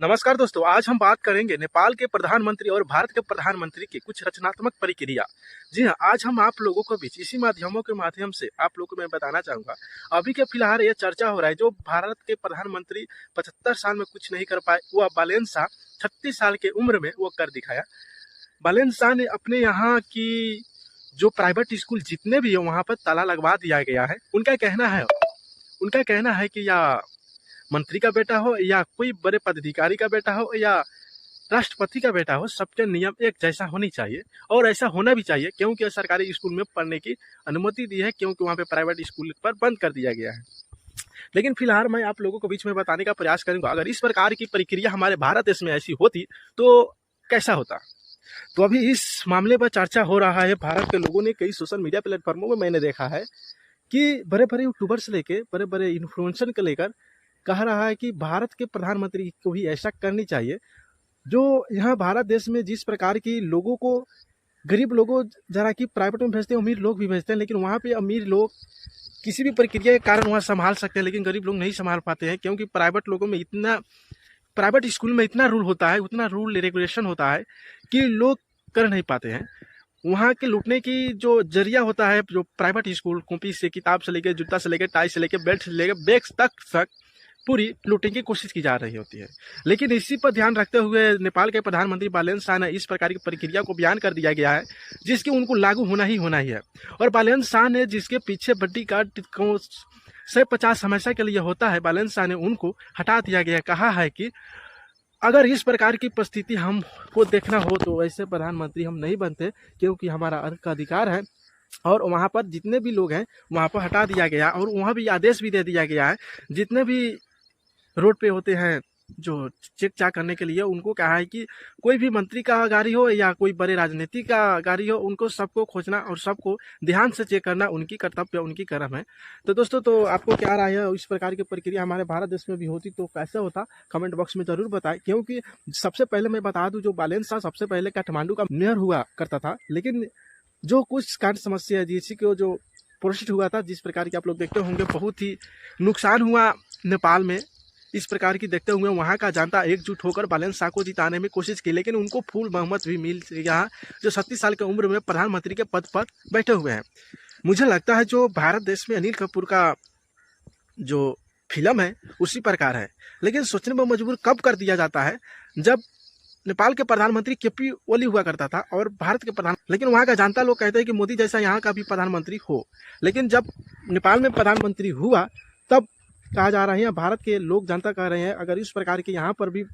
नमस्कार दोस्तों, आज हम बात करेंगे नेपाल के प्रधानमंत्री और भारत के प्रधानमंत्री की कुछ रचनात्मक प्रक्रिया। जी हाँ, आज हम आप लोगों को बीच इसी माध्यमों के माध्यम से आप लोगों को मैं बताना चाहूँगा। अभी के फिलहाल ये चर्चा हो रहा है, जो भारत के प्रधानमंत्री 75 साल में कुछ नहीं कर पाए, वो बालेन शाह 36 साल की उम्र में वो कर दिखाया। बालेन शाह ने अपने यहाँ की जो प्राइवेट स्कूल जितने भी है वहाँ पर ताला लगवा दिया गया है। उनका कहना है कि या मंत्री का बेटा हो या कोई बड़े पदाधिकारी का बेटा हो या राष्ट्रपति का बेटा हो, सबके नियम एक जैसा होनी चाहिए और ऐसा होना भी चाहिए, क्योंकि सरकारी स्कूल में पढ़ने की अनुमति दी है, क्योंकि वहाँ पे प्राइवेट स्कूल पर बंद कर दिया गया है। लेकिन फिलहाल मैं आप लोगों को बीच में बताने का प्रयास करूंगा, अगर इस प्रकार की प्रक्रिया हमारे भारत देश में ऐसी होती तो कैसा होता। तो अभी इस मामले पर चर्चा हो रहा है। भारत के लोगों ने कई सोशल मीडिया प्लेटफॉर्मों में मैंने देखा है कि बड़े बड़े यूट्यूबर से लेकर बड़े बड़े इन्फ्लुएंसर को लेकर कह रहा है कि भारत के प्रधानमंत्री को भी ऐसा करनी चाहिए। जो यहाँ भारत देश में जिस प्रकार की लोगों को, गरीब लोगों जरा कि प्राइवेट में भेजते हैं, अमीर लोग भी भेजते हैं, लेकिन वहाँ पे अमीर लोग किसी भी प्रक्रिया के कारण वहाँ संभाल सकते हैं, लेकिन गरीब लोग नहीं संभाल पाते हैं, क्योंकि प्राइवेट स्कूल में इतना रूल होता है, उतना रूल रेगुलेशन होता है कि लोग कर नहीं पाते हैं। वहाँ के लूटने की जो जरिया होता है, जो प्राइवेट स्कूल, कॉपी से, किताब से लेकर, जूता से लेकर, टाई से लेकर, बेल्ट से लेकर, बैग तक पूरी लूटने की कोशिश की जा रही होती है। लेकिन इसी पर ध्यान रखते हुए नेपाल के प्रधानमंत्री बालेन शाह ने इस प्रकार की प्रक्रिया को बयान कर दिया गया है, जिसके उनको लागू होना ही है। और बालेन शाह ने, जिसके पीछे बड्डी गार्ड को 150 हमेशा के लिए होता है, बालेन शाह ने उनको हटा दिया गया। कहा है कि अगर इस प्रकार की परिस्थिति हमको देखना हो तो ऐसे प्रधानमंत्री हम नहीं बनते, क्योंकि हमारा अर्थ का अधिकार है। और वहाँ पर जितने भी लोग हैं वहाँ पर हटा दिया गया, और वहाँ भी आदेश भी दे दिया गया है, जितने भी रोड पे होते हैं जो चेक चाक करने के लिए, उनको कहा है कि कोई भी मंत्री का गाड़ी हो या कोई बड़े राजनीति का गाड़ी हो, उनको सबको खोजना और सबको ध्यान से चेक करना उनकी कर्तव्य, उनकी कर्म है। तो दोस्तों, तो आपको क्या राय है, इस प्रकार की प्रक्रिया हमारे भारत देश में भी होती तो कैसा होता, कमेंट बॉक्स में जरूर बताएं। क्योंकि सबसे पहले मैं बता दूं, जो बालेन शाह सबसे पहले काठमांडू का मेयर हुआ करता था, लेकिन जो कुछ कारण समस्या है जिसकी को जो प्रोटेस्ट हुआ था, जिस प्रकार की आप लोग देखते होंगे, बहुत ही नुकसान हुआ नेपाल में। इस प्रकार की देखते हुए वहाँ का जनता एकजुट होकर बालेन शाह को जिताने में कोशिश की, लेकिन उनको फुल बहुमत भी मिल गया, जो 37 साल की उम्र में प्रधानमंत्री के पद पर बैठे हुए हैं। मुझे लगता है जो भारत देश में अनिल कपूर का जो फिल्म है उसी प्रकार है, लेकिन सोचने में मजबूर कब कर दिया जाता है, जब नेपाल के प्रधानमंत्री केपी ओली हुआ करता था और भारत के लेकिन वहाँ का जनता लोग कहते हैं कि मोदी जैसा यहाँ का भी प्रधानमंत्री हो। लेकिन जब नेपाल में प्रधानमंत्री हुआ तब कहा जा रहा है, भारत के लोग जनता कह रहे हैं, अगर इस प्रकार के यहाँ पर भी